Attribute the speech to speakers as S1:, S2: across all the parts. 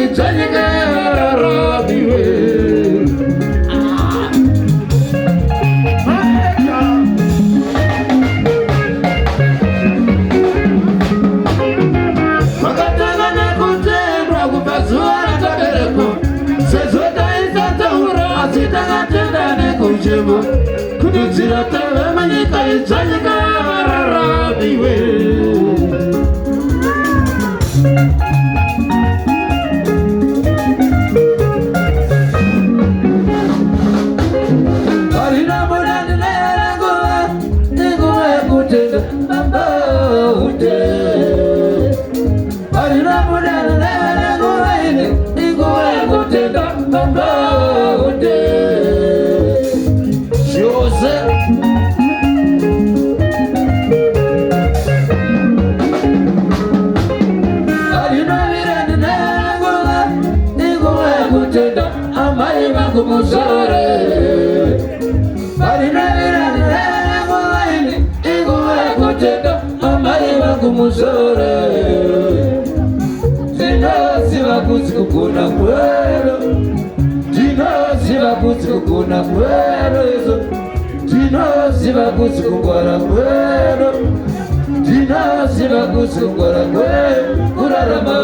S1: ichanyika rabiwe. Kuduzira tawe manyika ichanyika rabiwe. Arina mudani nengoa nengoa kutenda bamba ute. Arina mudani nengoa nengoa kutenda bamba ute. Musore bari nabirane ngwaini ingwe kutenda amari bangu musore siba kusikuna kwero siba kusikuna kwero izo siba kusikungora kwero siba kusikungora kwero kurarama.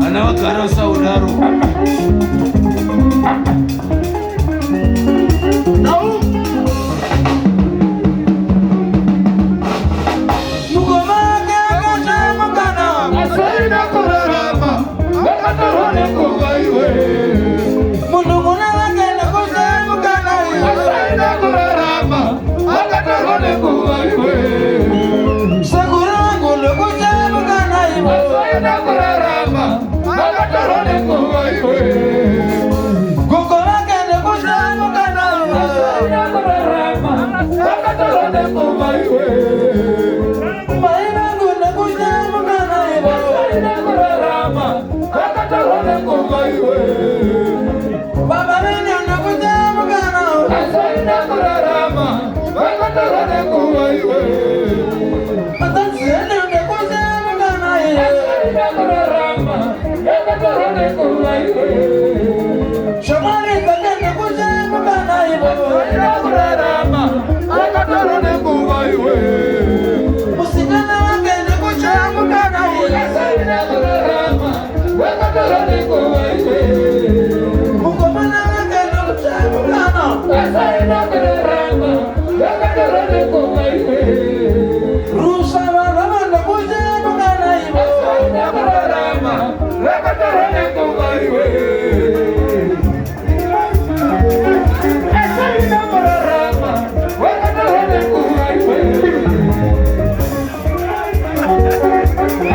S1: Anawakara saudaro Mundu muna wake na kusa mukana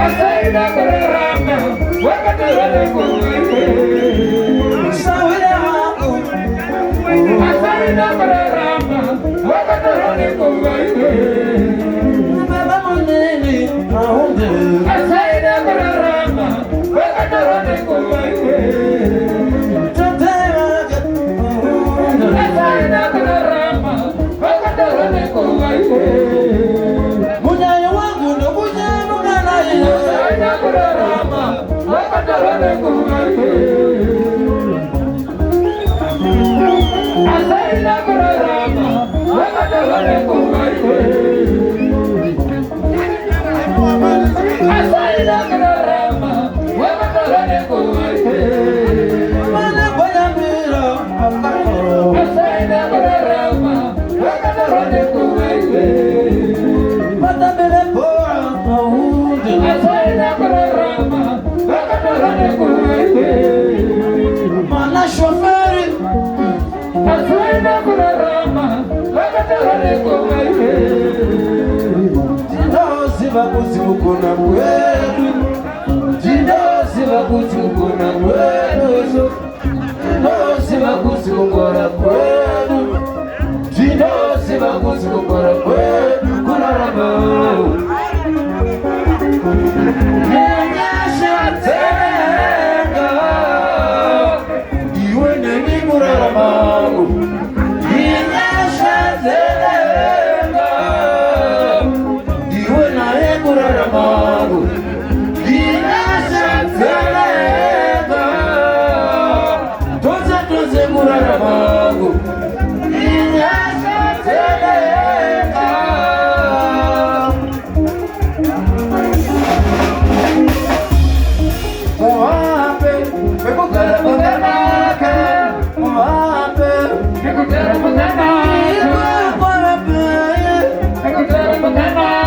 S1: asaida kurarama wakatara kuwe sawira wangu asaida kurarama wakatara kuwe baba munene aonde asaida kurarama wakatara kuwe asaida kurarama wakatara kuwe munyayo wangu ndo munyayo nganayo asaida kurarama wakatara kuwe asaida kurarama wakatara kuwe asaida kurarama wakatara kuwe mana boyamira asaida kurarama wakatara kuwe mata bele bora ahunde asaida kurarama wakatara kuwe mana shoferi asaida kurarama wakatara kuwe Bakuzi kukuna kwenu Jindosi bakuzi kukuna kwenu Jindosi bakuzi kukura kwenu Jindosi bakuzi kukura kwenu Kurarama Nyanyasha tenga Iwe neni kurarama Nyanyasha tenga Kuraramagu Dinasha Telega Toze Kuraramagu Dinasha Telega Muhape Pekukara Paganaka Muhape Pekukara Paganaka Pekukara Paganaka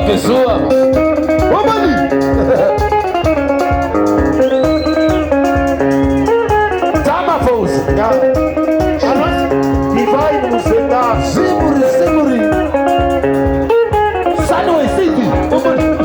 S1: pessoa. Vamos ali. Tá, Mafoso. E vai no sentar. Segure, segure. Sai no excite. Vamos ali.